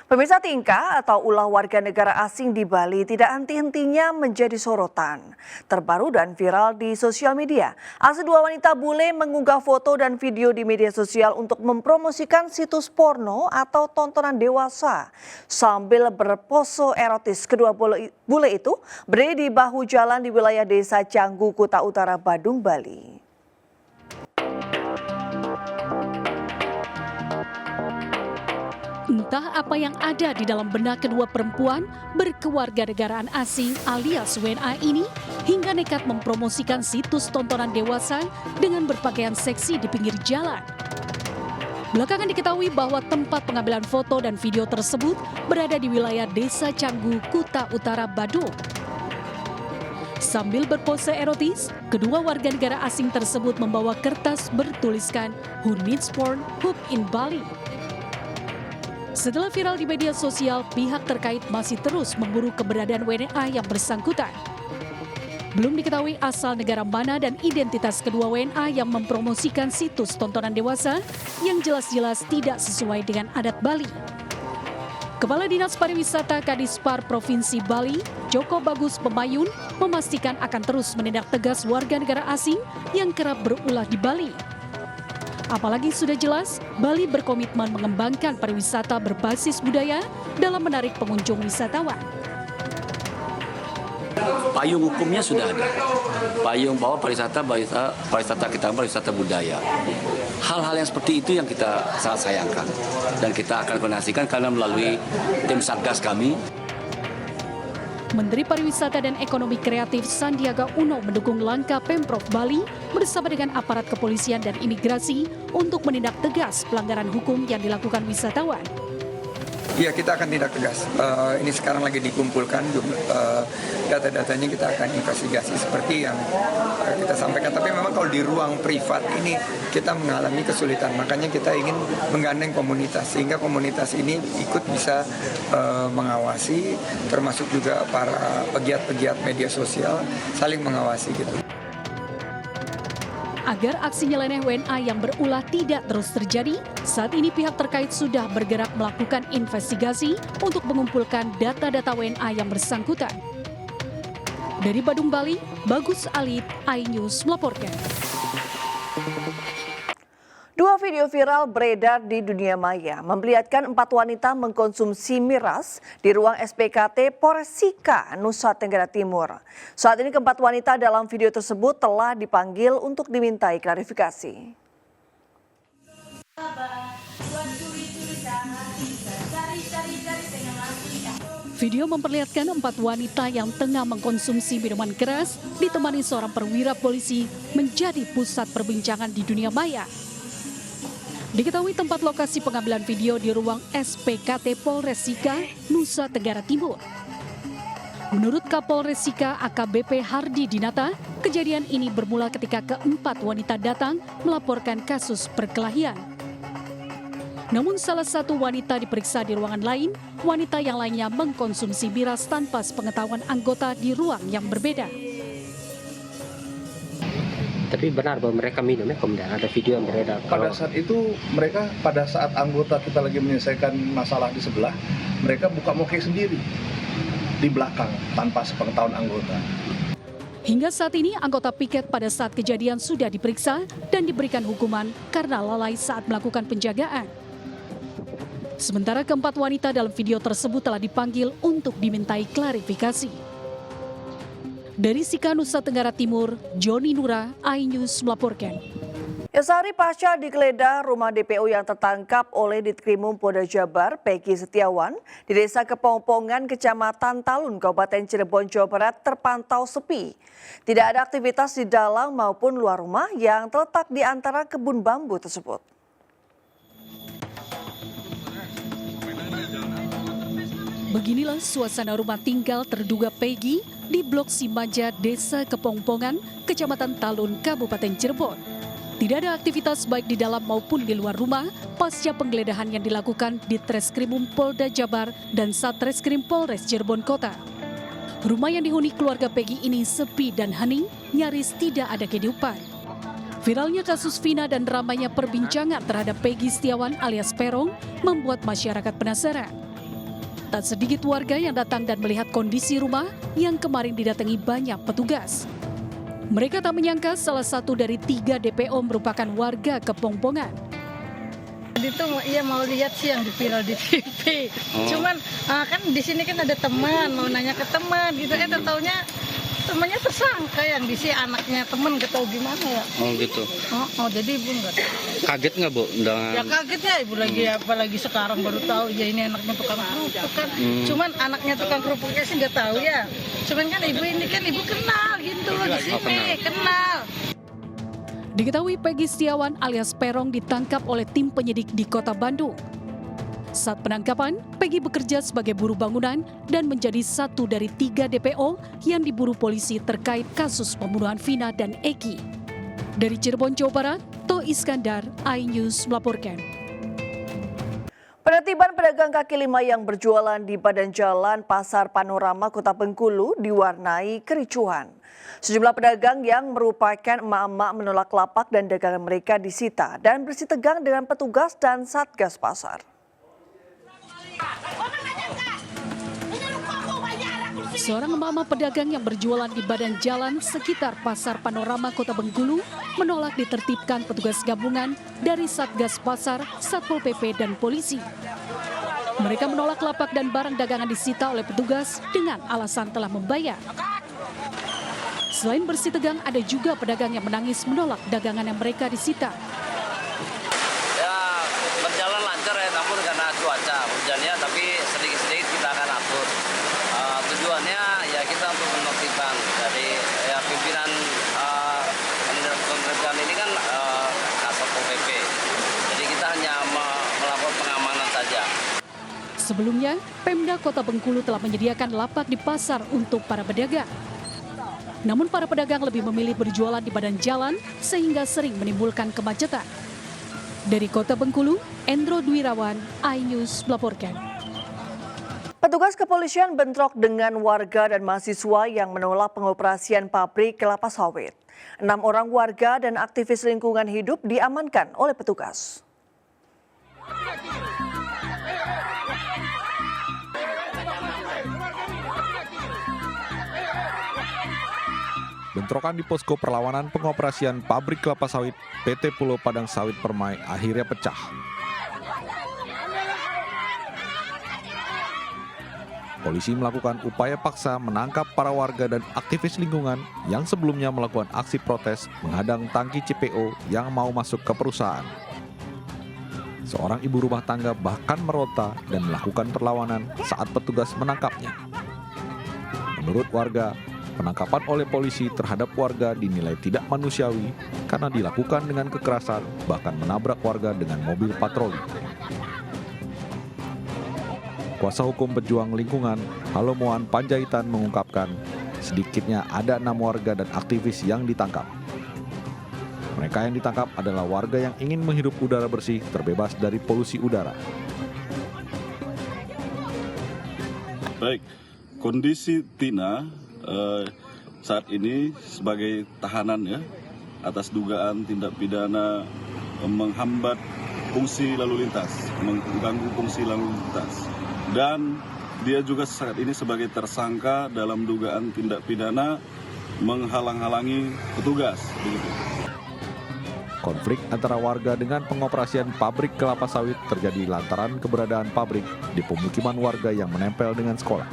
Pemirsa, tingkah atau ulah warga negara asing di Bali tidak henti-hentinya menjadi sorotan. Terbaru dan viral di sosial media. Aksi dua wanita bule mengunggah foto dan video di media sosial untuk mempromosikan situs porno atau tontonan dewasa. Sambil berpose erotis, kedua bule itu berdiri di bahu jalan di wilayah Desa Canggu, Kuta Utara, Badung, Bali. Entah apa yang ada di dalam benak kedua perempuan berkewarganegaraan asing alias WNA ini hingga nekat mempromosikan situs tontonan dewasa dengan berpakaian seksi di pinggir jalan. Belakangan diketahui bahwa tempat pengambilan foto dan video tersebut berada di wilayah Desa Canggu, Kuta Utara, Badung. Sambil berpose erotis, kedua warga negara asing tersebut membawa kertas bertuliskan "Who needs porn? Hoop in Bali". Setelah viral di media sosial, pihak terkait masih terus memburu keberadaan WNA yang bersangkutan. Belum diketahui asal negara mana dan identitas kedua WNA yang mempromosikan situs tontonan dewasa yang jelas-jelas tidak sesuai dengan adat Bali. Kepala Dinas Pariwisata Kadispar Provinsi Bali, Joko Bagus Pemayun, memastikan akan terus menindak tegas warga negara asing yang kerap berulah di Bali. Apalagi sudah jelas, Bali berkomitmen mengembangkan pariwisata berbasis budaya dalam menarik pengunjung wisatawan. Payung hukumnya sudah ada. Payung bahwa pariwisata kita pariwisata budaya. Hal-hal yang seperti itu yang kita sangat sayangkan. Dan kita akan koordinasikan karena melalui tim Satgas kami. Menteri Pariwisata dan Ekonomi Kreatif Sandiaga Uno mendukung langkah Pemprov Bali bersama dengan aparat kepolisian dan imigrasi untuk menindak tegas pelanggaran hukum yang dilakukan wisatawan. Iya, kita akan tindak tegas. Ini sekarang lagi dikumpulkan data-datanya, kita akan investigasi seperti yang kita sampaikan. Tapi memang kalau di ruang privat ini kita mengalami kesulitan, makanya kita ingin menggandeng komunitas sehingga komunitas ini ikut bisa mengawasi, termasuk juga para pegiat-pegiat media sosial saling mengawasi gitu. Agar aksi nyeleneh WNA yang berulah tidak terus terjadi, saat ini pihak terkait sudah bergerak melakukan investigasi untuk mengumpulkan data-data WNA yang bersangkutan. Dari Badung, Bali, Bagus Alit, iNews melaporkan. Dua video viral beredar di dunia maya memperlihatkan 4 wanita mengkonsumsi miras di ruang SPKT Polres Sika, Nusa Tenggara Timur. Saat ini keempat wanita dalam video tersebut telah dipanggil untuk dimintai klarifikasi. Video memperlihatkan 4 wanita yang tengah mengkonsumsi minuman keras ditemani seorang perwira polisi menjadi pusat perbincangan di dunia maya. Diketahui tempat lokasi pengambilan video di ruang SPKT Polres Sika, Nusa Tenggara Timur. Menurut Kapolres Sika AKBP Hardi Dinata, kejadian ini bermula ketika keempat wanita datang melaporkan kasus perkelahian. Namun salah satu wanita diperiksa di ruangan lain, wanita yang lainnya mengkonsumsi miras tanpa sepengetahuan anggota di ruang yang berbeda. Tapi benar bahwa mereka minumnya, kemudian ada video yang beredar. Pada saat itu mereka, pada saat anggota kita lagi menyelesaikan masalah di sebelah, mereka buka moke sendiri di belakang tanpa sepengetahuan anggota. Hingga saat ini anggota piket pada saat kejadian sudah diperiksa dan diberikan hukuman karena lalai saat melakukan penjagaan. Sementara keempat wanita dalam video tersebut telah dipanggil untuk dimintai klarifikasi. Dari Sika, Nusa Tenggara Timur, Joni Nura, iNews melaporkan. Sehari pasca digeledah rumah DPO yang tertangkap oleh Ditkrimum Polda Jabar, Peggy Setiawan, di Desa Kepongpongan, Kecamatan Talun, Kabupaten Cirebon, Jawa Barat terpantau sepi. Tidak ada aktivitas di dalam maupun luar rumah yang terletak di antara kebun bambu tersebut. Beginilah suasana rumah tinggal terduga Peggy di Blok Simaja, Desa Kepongpongan, Kecamatan Talun, Kabupaten Cirebon. Tidak ada aktivitas baik di dalam maupun di luar rumah pasca penggeledahan yang dilakukan di Treskrimum Polda Jabar dan Satreskrim Polres Cirebon Kota. Rumah yang dihuni keluarga Peggy ini sepi dan hening, nyaris tidak ada kehidupan. Viralnya kasus Vina dan ramainya perbincangan terhadap Peggy Setiawan alias Peron membuat masyarakat penasaran. Tak sedikit warga yang datang dan melihat kondisi rumah yang kemarin didatangi banyak petugas. Mereka tak menyangka salah satu dari 3 DPO merupakan warga Kepongpongan. Itu iya mau lihat sih yang viral di TV. Cuman kan di sini kan ada teman, mau nanya ke teman gitu. Taunya temannya tersangka yang di sini anaknya teman, gak tahu gimana ya. Oh gitu. Jadi ibu nggak tahu. Kaget nggak Bu? Ya kaget ya ibu lagi apalagi sekarang baru tahu ya ini anaknya tukang kerupuk kan. Cuman anaknya tukang kerupuknya sih nggak tahu ya. Cuman kan ibu ini kan ibu kenal gitu di sini, kenal. Diketahui Peggy Setiawan alias Perong ditangkap oleh tim penyidik di Kota Bandung. Saat penangkapan, Peggy bekerja sebagai buruh bangunan dan menjadi satu dari 3 DPO yang diburu polisi terkait kasus pembunuhan Vina dan Eki. Dari Cirebon, Jawa Barat, To Iskandar, iNews melaporkan. Penertiban pedagang kaki lima yang berjualan di badan jalan Pasar Panorama Kota Bengkulu diwarnai kericuhan. Sejumlah pedagang yang merupakan emak-emak menolak lapak dan dagangan mereka disita dan bersih tegang dengan petugas dan Satgas Pasar. Seorang emak-emak pedagang yang berjualan di badan jalan sekitar Pasar Panorama Kota Bengkulu menolak ditertibkan petugas gabungan dari Satgas Pasar, Satpol PP, dan polisi. Mereka menolak lapak dan barang dagangan disita oleh petugas dengan alasan telah membayar. Selain bersih tegang, ada juga pedagang yang menangis menolak dagangan yang mereka disita. Ya berjalan lancar ya, namun karena cuaca hujannya, tapi sedikit-sedikit kita akan atur. Tujuannya ya kita untuk menertibkan dari ya pimpinan pemerintahan ini kan Satpol PP. Jadi kita hanya melakukan pengamanan saja. Sebelumnya, Pemda Kota Bengkulu telah menyediakan lapak di pasar untuk para pedagang. Namun para pedagang lebih memilih berjualan di badan jalan sehingga sering menimbulkan kemacetan. Dari Kota Bengkulu, Endro Dwirawan, iNews melaporkan. Petugas kepolisian bentrok dengan warga dan mahasiswa yang menolak pengoperasian pabrik kelapa sawit. 6 orang warga dan aktivis lingkungan hidup diamankan oleh petugas. Bentrokan di posko perlawanan pengoperasian pabrik kelapa sawit PT Pulau Padang Sawit Permai akhirnya pecah. Polisi melakukan upaya paksa menangkap para warga dan aktivis lingkungan yang sebelumnya melakukan aksi protes menghadang tangki CPO yang mau masuk ke perusahaan. Seorang ibu rumah tangga bahkan meronta dan melakukan perlawanan saat petugas menangkapnya. Menurut warga, penangkapan oleh polisi terhadap warga dinilai tidak manusiawi karena dilakukan dengan kekerasan, bahkan menabrak warga dengan mobil patroli. Kuasa hukum pejuang lingkungan, Halomoan Panjaitan mengungkapkan, sedikitnya ada 6 warga dan aktivis yang ditangkap. Mereka yang ditangkap adalah warga yang ingin menghirup udara bersih terbebas dari polusi udara. Baik, kondisi Tina saat ini sebagai tahanan ya atas dugaan tindak pidana menghambat fungsi lalu lintas, mengganggu fungsi lalu lintas, dan dia juga saat ini sebagai tersangka dalam dugaan tindak pidana menghalang-halangi petugas. Begitu. Konflik antara warga dengan pengoperasian pabrik kelapa sawit terjadi lantaran keberadaan pabrik di pemukiman warga yang menempel dengan sekolah.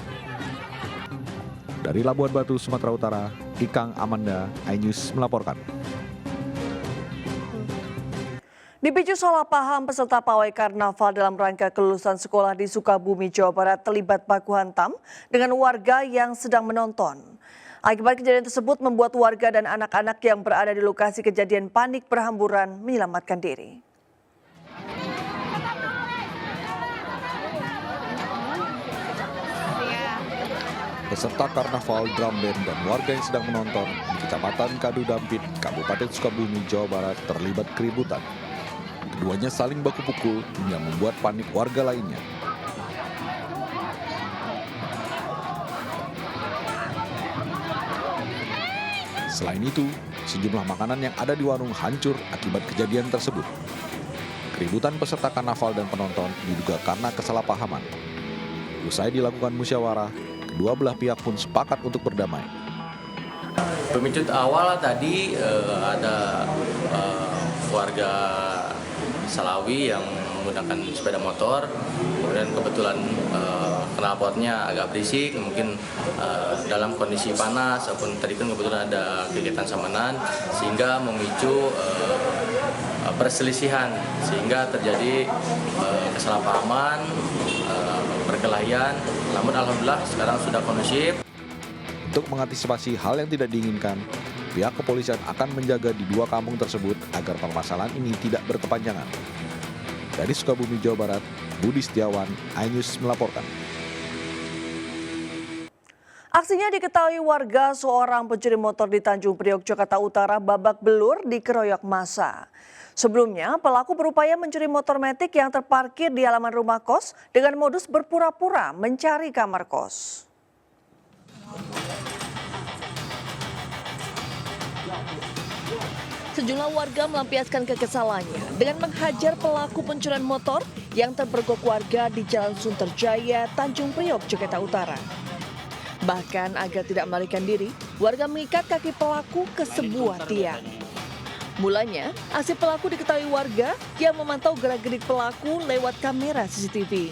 Dari Labuan Batu, Sumatera Utara, Ikang Amanda, iNews melaporkan. Dipicu salah paham, peserta pawai karnaval dalam rangka kelulusan sekolah di Sukabumi, Jawa Barat terlibat baku hantam dengan warga yang sedang menonton. Akibat kejadian tersebut membuat warga dan anak-anak yang berada di lokasi kejadian panik berhamburan menyelamatkan diri. Peserta karnaval, drum band, dan warga yang sedang menonton di Kecamatan Kadu Dampit, Kabupaten Sukabumi, Jawa Barat terlibat keributan. Keduanya saling baku pukul hingga membuat panik warga lainnya. Selain itu, sejumlah makanan yang ada di warung hancur akibat kejadian tersebut. Keributan peserta karnaval dan penonton diduga karena kesalahpahaman. Usai dilakukan musyawarah, kedua belah pihak pun sepakat untuk berdamai. Pemicu awal tadi ada warga Salawi yang menggunakan sepeda motor, kemudian kebetulan knalpotnya agak berisik, mungkin dalam kondisi panas, ataupun tadi kan kebetulan ada kegiatan samanan, sehingga memicu perselisihan, sehingga terjadi kesalahpahaman, perkelahian. Namun alhamdulillah sekarang sudah kondusif. Untuk mengantisipasi hal yang tidak diinginkan, pihak kepolisian akan menjaga di dua kampung tersebut agar permasalahan ini tidak berkepanjangan. Dari Sukabumi, Jawa Barat, Budi Setiawan, iNews melaporkan. Aksinya diketahui warga, seorang pencuri motor di Tanjung Priok, Jakarta Utara babak belur dikeroyok massa. Sebelumnya, pelaku berupaya mencuri motor metik yang terparkir di halaman rumah kos dengan modus berpura-pura mencari kamar kos. Sejumlah warga melampiaskan kekesalannya dengan menghajar pelaku pencurian motor yang terpergok warga di Jalan Sunterjaya, Tanjung Priok, Jakarta Utara. Bahkan agar tidak melarikan diri, warga mengikat kaki pelaku ke sebuah tiang. Mulanya, aksi pelaku diketahui warga yang memantau gerak-gerik pelaku lewat kamera CCTV.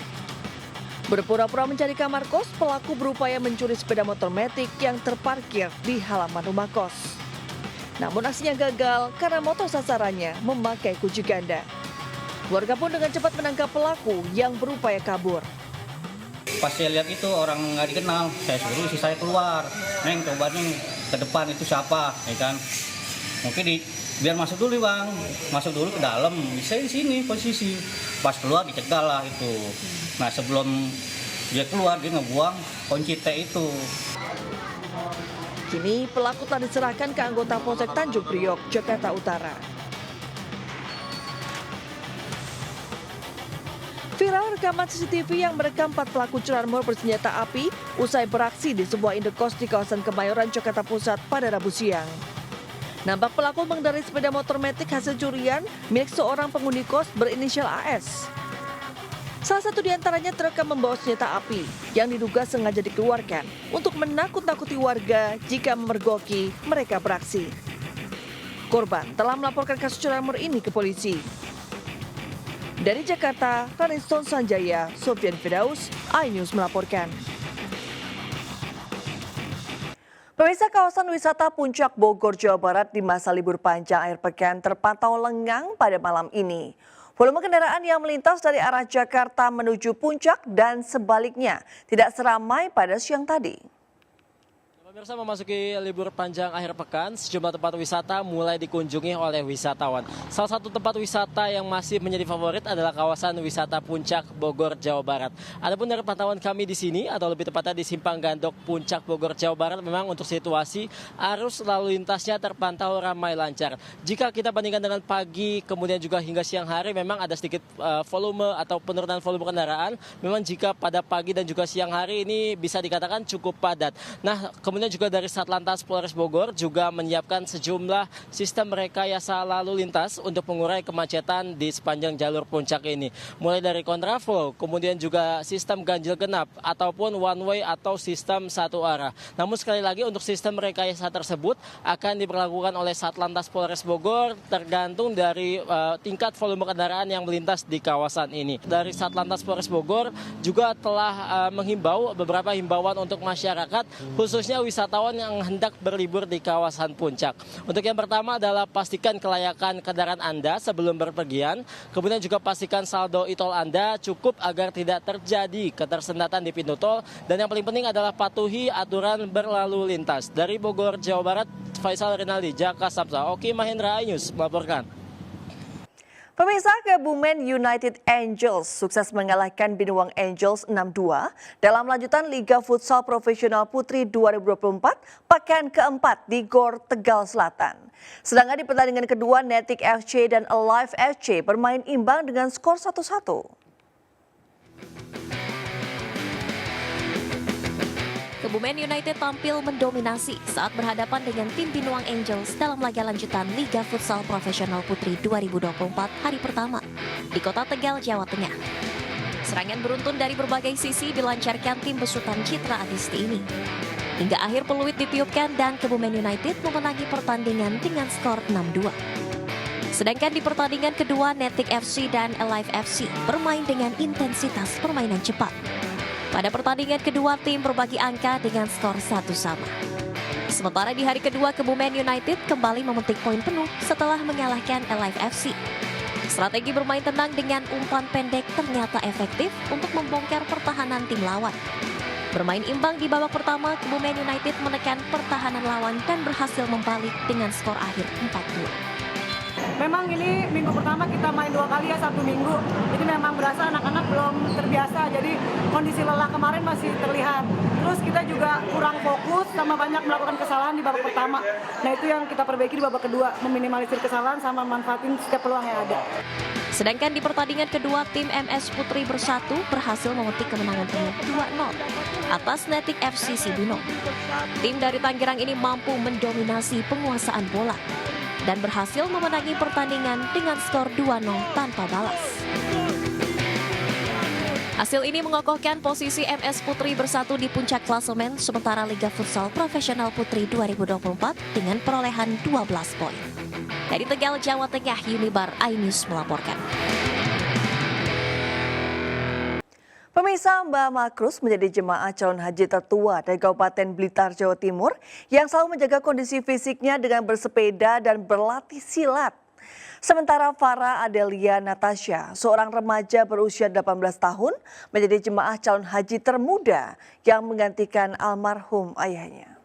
Berpura-pura mencari kamar kos, pelaku berupaya mencuri sepeda motor metik yang terparkir di halaman rumah kos. Namun aksinya gagal karena motor sasarannya memakai kunci ganda. Warga pun dengan cepat menangkap pelaku yang berupaya kabur. Pas saya lihat itu orang nggak dikenal, saya suruh istri saya keluar. Neng, coba nih ke depan itu siapa, ya kan? Mungkin biar masuk dulu bang, masuk dulu ke dalam. Saya di sini posisi. Pas keluar dicegal lah itu. Nah sebelum dia keluar dia ngebuang kunci T itu. Kini pelaku telah diserahkan ke anggota Polsek Tanjung Priok, Jakarta Utara. Viral rekaman CCTV yang merekam 4 pelaku curanmor bersenjata api usai beraksi di sebuah indekos di kawasan Kemayoran, Jakarta Pusat pada Rabu siang. Nampak pelaku mengendarai sepeda motor metik hasil curian milik seorang penghuni kos berinisial AS. Salah satu di antaranya terekam membawa senjata api yang diduga sengaja dikeluarkan untuk menakut-nakuti warga jika memergoki mereka beraksi. Korban telah melaporkan kasus curanmor ini ke polisi. Dari Jakarta, Raniston Sanjaya, Sofyan Firdaus, iNews melaporkan. Pemirsa, kawasan wisata Puncak Bogor, Jawa Barat di masa libur panjang akhir pekan terpantau lengang pada malam ini. Volume kendaraan yang melintas dari arah Jakarta menuju Puncak dan sebaliknya tidak seramai pada siang tadi. Pemirsa, memasuki libur panjang akhir pekan, sejumlah tempat wisata mulai dikunjungi oleh wisatawan. Salah satu tempat wisata yang masih menjadi favorit adalah kawasan wisata Puncak Bogor, Jawa Barat. Adapun dari pantauan kami di sini, atau lebih tepatnya di Simpang Gandok Puncak Bogor, Jawa Barat, memang untuk situasi arus lalu lintasnya terpantau ramai lancar. Jika kita bandingkan dengan pagi, kemudian juga hingga siang hari, memang ada sedikit volume atau penurunan volume kendaraan. Memang jika pada pagi dan juga siang hari ini bisa dikatakan cukup padat. Nah, kemudian juga dari Satlantas Polres Bogor juga menyiapkan sejumlah sistem rekayasa lalu lintas untuk mengurai kemacetan di sepanjang jalur puncak ini. Mulai dari kontraflow, kemudian juga sistem ganjil genap ataupun one way atau sistem satu arah. Namun sekali lagi untuk sistem rekayasa tersebut akan diberlakukan oleh Satlantas Polres Bogor tergantung dari tingkat volume kendaraan yang melintas di kawasan ini. Dari Satlantas Polres Bogor juga telah menghimbau beberapa himbauan untuk masyarakat, khususnya wisatawan yang hendak berlibur di kawasan puncak. Untuk yang pertama adalah pastikan kelayakan kendaraan Anda sebelum berpergian. Kemudian juga pastikan saldo e-tol Anda cukup agar tidak terjadi ketersendatan di pintu tol. Dan yang paling penting adalah patuhi aturan berlalu lintas. Dari Bogor, Jawa Barat, Faisal Rinaldi, Jaka Sabsa, Oki Mahendra, iNews melaporkan. Pemirsa, Kebumen United Angels sukses mengalahkan Binuang Angels 6-2 dalam lanjutan Liga Futsal Profesional Putri 2024 pekan keempat di GOR Tegal Selatan. Sedangkan di pertandingan kedua, Netik FC dan Alive FC bermain imbang dengan skor 1-1. Kebumen United tampil mendominasi saat berhadapan dengan tim Binuang Angels dalam laga lanjutan Liga Futsal Profesional Putri 2024 hari pertama di Kota Tegal, Jawa Tengah. Serangan beruntun dari berbagai sisi dilancarkan tim besutan Citra Adisti ini. Hingga akhir peluit ditiupkan dan Kebumen United memenangi pertandingan dengan skor 6-2. Sedangkan di pertandingan kedua, Netik FC dan Alive FC bermain dengan intensitas permainan cepat. Pada pertandingan kedua, tim berbagi angka dengan skor 1-1. Sementara di hari kedua, Kebumen United kembali memetik poin penuh setelah mengalahkan Alive FC. Strategi bermain tenang dengan umpan pendek ternyata efektif untuk membongkar pertahanan tim lawan. Bermain imbang di babak pertama, Kebumen United menekan pertahanan lawan dan berhasil membalik dengan skor akhir 4-2. Memang ini minggu pertama kita main 2 kali ya, Sabtu Minggu. Jadi memang berasa anak-anak belum terbiasa, jadi kondisi lelah kemarin masih terlihat. Terus kita juga kurang fokus sama banyak melakukan kesalahan di babak pertama. Nah itu yang kita perbaiki di babak kedua, meminimalisir kesalahan sama manfaatin setiap peluang yang ada. Sedangkan di pertandingan kedua, tim MS Putri Bersatu berhasil memetik kemenangan penuh 2-0 atas Netik FC Cibinong. Tim dari Tangerang ini mampu mendominasi penguasaan bola dan berhasil memenangi pertandingan dengan skor 2-0 tanpa balas. Hasil ini mengokohkan posisi MS Putri Bersatu di puncak klasemen, sementara Liga Futsal Profesional Putri 2024 dengan perolehan 12 poin. Dari Tegal, Jawa Tengah, Unibar iNews melaporkan. Pemirsa, Mbah Makrus menjadi jemaah calon haji tertua dari Kabupaten Blitar, Jawa Timur yang selalu menjaga kondisi fisiknya dengan bersepeda dan berlatih silat. Sementara Farah Adelia Natasha, seorang remaja berusia 18 tahun, menjadi jemaah calon haji termuda yang menggantikan almarhum ayahnya.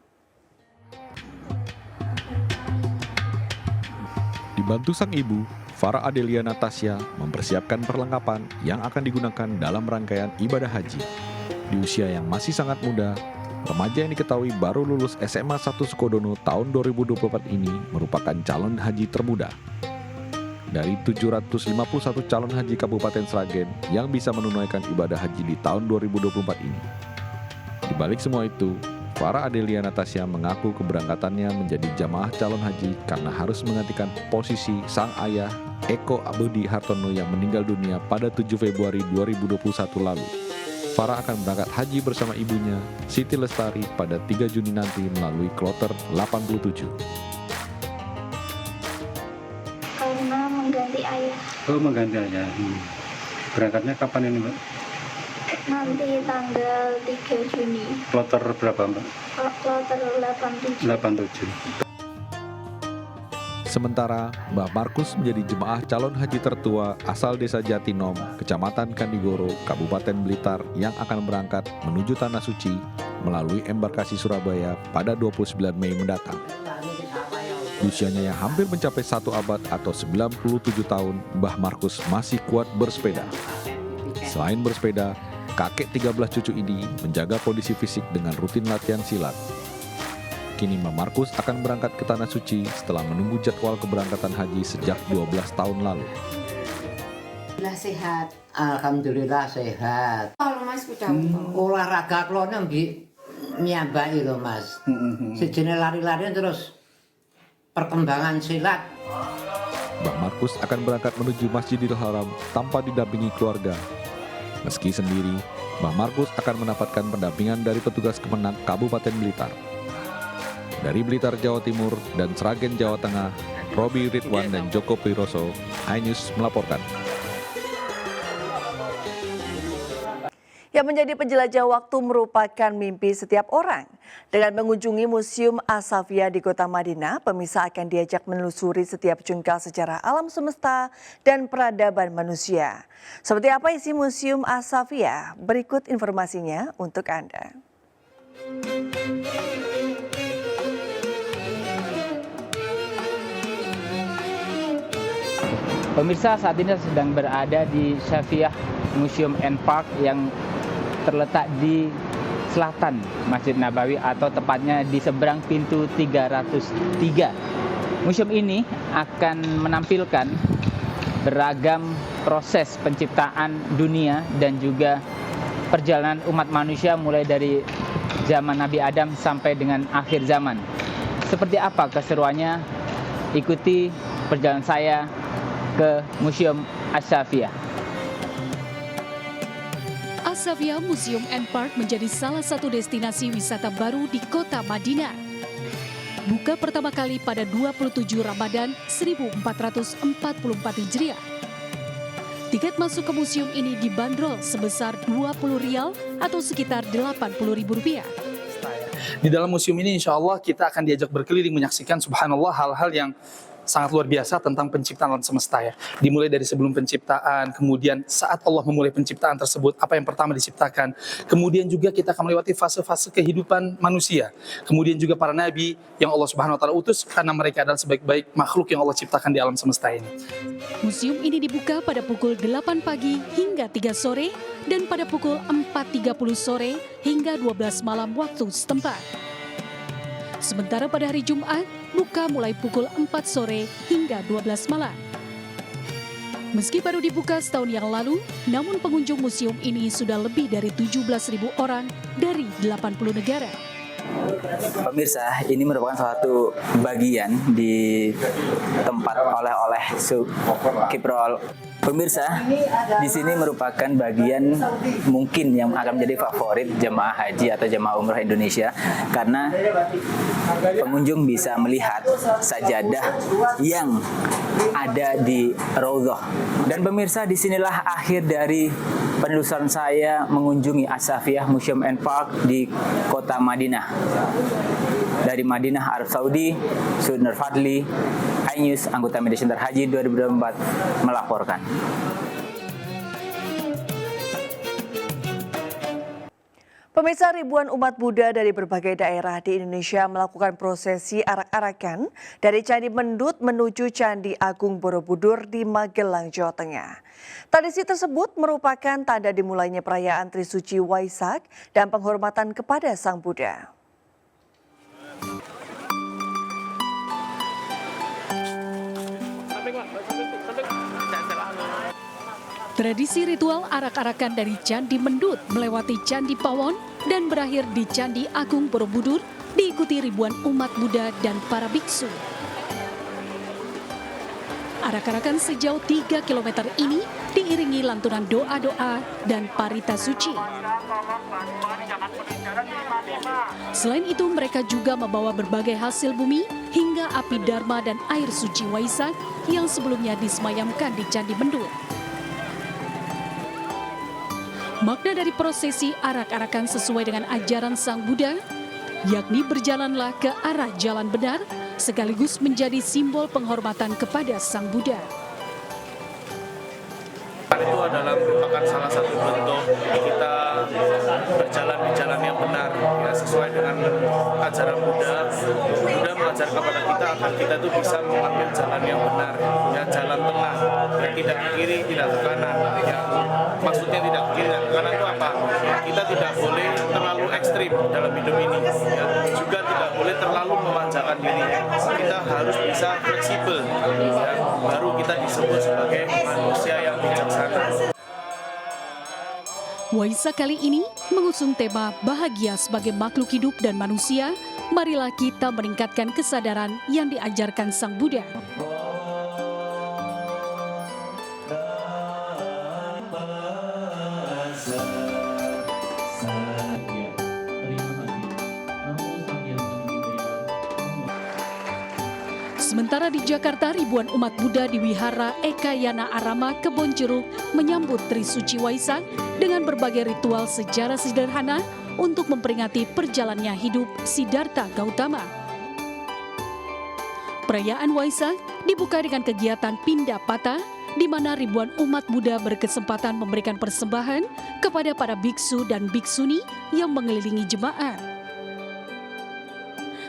Dibantu sang ibu, Farah Adelia Natasha mempersiapkan perlengkapan yang akan digunakan dalam rangkaian ibadah haji. Di usia yang masih sangat muda, remaja yang diketahui baru lulus SMA 1 Sukodono tahun 2024 ini merupakan calon haji termuda. Dari 751 calon haji Kabupaten Sragen yang bisa menunaikan ibadah haji di tahun 2024 ini. Di balik semua itu, Farah Adelia Natasha mengaku keberangkatannya menjadi jamaah calon haji karena harus menggantikan posisi sang ayah Eko Abudi Hartono yang meninggal dunia pada 7 Februari 2021 lalu. Farah akan berangkat haji bersama ibunya, Siti Lestari, pada 3 Juni nanti melalui kloter 87. Karena mengganti ayah. Oh, mengganti ayah. Berangkatnya kapan ini, Mbak? Nanti tanggal 3 Juni. Kloter berapa, Mbak? Kloter 87. 87. Sementara Mbah Markus menjadi jemaah calon haji tertua asal desa Jatinom, Kecamatan Kandigoro, Kabupaten Blitar yang akan berangkat menuju Tanah Suci melalui embarkasi Surabaya pada 29 Mei mendatang. Di usianya yang hampir mencapai 1 abad atau 97 tahun, Mbah Markus masih kuat bersepeda. Selain bersepeda, kakek 13 cucu ini menjaga kondisi fisik dengan rutin latihan silat. Kini Mbah Markus akan berangkat ke Tanah Suci setelah menunggu jadwal keberangkatan haji sejak 12 tahun lalu. Alhamdulillah sehat. Alhamdulillah sehat. Kalau Mas udah Olahraga klono nggih nyambai lho Mas. Sejenis lari-larian terus perkembangan silat. Mbah Markus akan berangkat menuju Masjidil Haram tanpa didampingi keluarga. Meski sendiri, Mbah Markus akan mendapatkan pendampingan dari petugas Kemenang Kabupaten Blitar. Dari Blitar, Jawa Timur, dan Sragen, Jawa Tengah, Robi Ridwan dan Joko Piroso, iNews melaporkan. Yang menjadi penjelajah waktu merupakan mimpi setiap orang. Dengan mengunjungi Museum As-Safiyah di Kota Madinah, pemirsa akan diajak menelusuri setiap jengkal sejarah alam semesta dan peradaban manusia. Seperti apa isi Museum As-Safiyah? Berikut informasinya untuk Anda. Pemirsa, saat ini sedang berada di Safiyah Museum and Park yang terletak di selatan Masjid Nabawi atau tepatnya di seberang pintu 303. Museum ini akan menampilkan beragam proses penciptaan dunia dan juga perjalanan umat manusia mulai dari zaman Nabi Adam sampai dengan akhir zaman. Seperti apa keseruannya? Ikuti perjalanan saya ke Museum As-Safiyah. As-Safiyah Museum and Park menjadi salah satu destinasi wisata baru di kota Madinah. Buka pertama kali pada 27 Ramadan 1444 Hijriah. Tiket masuk ke museum ini dibanderol sebesar Rp20 atau sekitar Rp80.000. Di dalam museum ini insya Allah kita akan diajak berkeliling menyaksikan subhanallah hal-hal yang sangat luar biasa tentang penciptaan alam semesta ya. Dimulai dari sebelum penciptaan, kemudian saat Allah memulai penciptaan tersebut, apa yang pertama diciptakan. Kemudian juga kita akan melewati fase-fase kehidupan manusia. Kemudian juga para nabi yang Allah Subhanahu wa taala utus karena mereka adalah sebaik-baik makhluk yang Allah ciptakan di alam semesta ini. Museum ini dibuka pada pukul 8 pagi hingga 3 sore dan pada pukul 4.30 sore hingga 12 malam waktu setempat. Sementara pada hari Jumat, buka mulai pukul 4 sore hingga 12 malam. Meski baru dibuka setahun yang lalu, namun pengunjung museum ini sudah lebih dari 17.000 orang dari 80 negara. Pemirsa, ini merupakan suatu bagian di tempat oleh-oleh Kiprol. Pemirsa, di sini merupakan bagian mungkin yang akan menjadi favorit jemaah haji atau jemaah umroh Indonesia karena pengunjung bisa melihat sajadah yang ada di Raudhah. Dan pemirsa, disinilah akhir dari penelusuran saya mengunjungi As-Safiyah Museum and Park di kota Madinah. Dari Madinah, Arab Saudi, Sud Nur Fadli, iNews, anggota Media Center Haji 2024 melaporkan. Pemirsa, ribuan umat Buddha dari berbagai daerah di Indonesia melakukan prosesi arak-arakan dari Candi Mendut menuju Candi Agung Borobudur di Magelang, Jawa Tengah. Tradisi tersebut merupakan tanda dimulainya perayaan Trisuci Waisak dan penghormatan kepada Sang Buddha. Tradisi ritual arak-arakan dari Candi Mendut melewati Candi Pawon dan berakhir di Candi Agung Borobudur diikuti ribuan umat Buddha dan para biksu. Arak-arakan sejauh 3 km ini diiringi lantunan doa-doa dan parita suci. Selain itu, mereka juga membawa berbagai hasil bumi hingga api Dharma dan air suci Waisak yang sebelumnya disemayamkan di Candi Mendut. Makna dari prosesi arak-arakan sesuai dengan ajaran Sang Buddha, yakni berjalanlah ke arah jalan benar, sekaligus menjadi simbol penghormatan kepada Sang Buddha. Itu adalah merupakan salah satu bentuk kita berjalan di jalan yang benar, ya, sesuai dengan ajaran Buddha. Buddha mengajar kepada kita agar kita itu bisa mengambil jalan yang benar, ya, jalan tengah, ya, tidak ke kiri, tidak ke kanan. Ya. Maksudnya tidak ke kiri, tidak ke kanan itu apa? Kita tidak boleh terlalu ekstrim dalam hidup ini, ya. Juga tidak boleh terlalu memanjakan diri. Kita harus bisa fleksibel, ya. Baru kita disebut sebagai manusia yang bijaksana. Waisak kali ini mengusung tema bahagia sebagai makhluk hidup dan manusia. Marilah kita meningkatkan kesadaran yang diajarkan Sang Buddha. Sementara di Jakarta, ribuan umat Buddha di Wihara Ekayana Arama Kebonjeruk menyambut Trisuci Waisak dengan berbagai ritual secara sederhana untuk memperingati perjalannya hidup Siddhartha Gautama. Perayaan Waisak dibuka dengan kegiatan pindah patah, di mana ribuan umat Buddha berkesempatan memberikan persembahan kepada para biksu dan biksuni yang mengelilingi jemaah.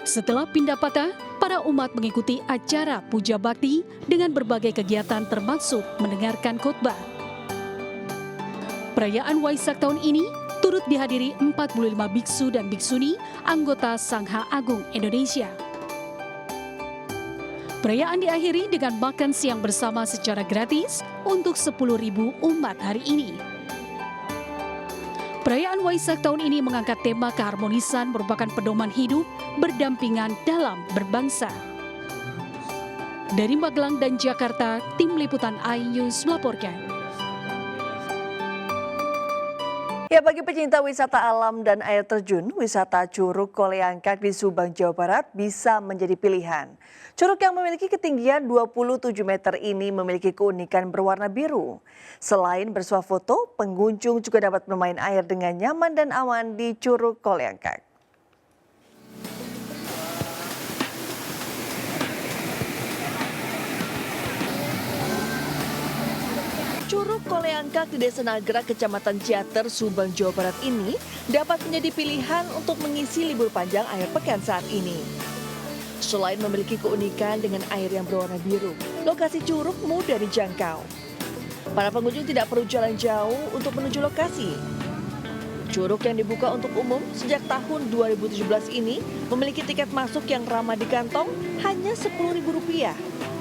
Setelah pindah patah, para umat mengikuti acara puja bakti dengan berbagai kegiatan termasuk mendengarkan khotbah. Perayaan Waisak tahun ini turut dihadiri 45 biksu dan biksuni anggota Sangha Agung Indonesia. Perayaan diakhiri dengan makan siang bersama secara gratis untuk 10.000 umat hari ini. Perayaan Waisak tahun ini mengangkat tema keharmonisan merupakan pedoman hidup berdampingan dalam berbangsa. Dari Magelang dan Jakarta, tim liputan iNews melaporkan. Ya, bagi pecinta wisata alam dan air terjun, wisata Curug Koleangkak di Subang, Jawa Barat bisa menjadi pilihan. Curug yang memiliki ketinggian 27 meter ini memiliki keunikan berwarna biru. Selain bersuah foto, pengunjung juga dapat bermain air dengan nyaman dan aman di Curug Koleangkak. Curug Koleangkak di Desa Nagrak, Kecamatan Ciater, Subang, Jawa Barat ini dapat menjadi pilihan untuk mengisi libur panjang akhir pekan saat ini. Selain memiliki keunikan dengan air yang berwarna biru, lokasi curug mudah dijangkau. Para pengunjung tidak perlu jalan jauh untuk menuju lokasi. Curug yang dibuka untuk umum sejak tahun 2017 ini memiliki tiket masuk yang ramah di kantong hanya Rp10.000.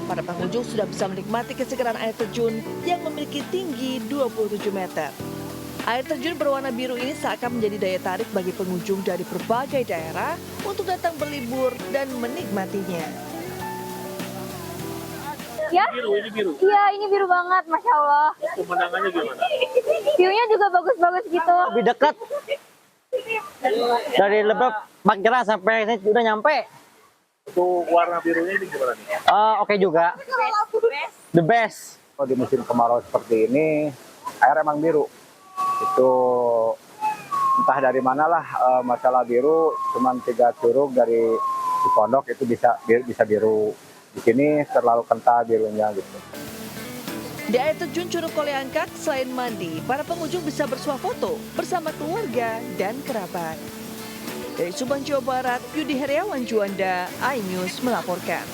Para pengunjung sudah bisa menikmati kesegaran air terjun yang memiliki tinggi 27 meter. Air terjun berwarna biru ini seakan menjadi daya tarik bagi pengunjung dari berbagai daerah untuk datang berlibur dan menikmatinya. Ya? Ini biru? Iya, ini biru banget, Masya Allah. Pemandangannya gimana? View-nya juga bagus-bagus gitu. Lebih dekat. Dari Lebak Bakjera sampai sini udah nyampe. Untuk warna birunya ini gimana nih? Oke juga. The best. Kalau di musim kemarau seperti ini, air emang biru. Itu entah dari manalah masalah biru, cuman 3 curug dari di pondok itu bisa biru. Di sini terlalu kental birunya gitu. Di air terjun Curug Koleangkak, selain mandi, para pengunjung bisa bersuah foto bersama keluarga dan kerabat. Dari Subang, Jawa Barat, Yudi Heriawan Juanda, iNews melaporkan.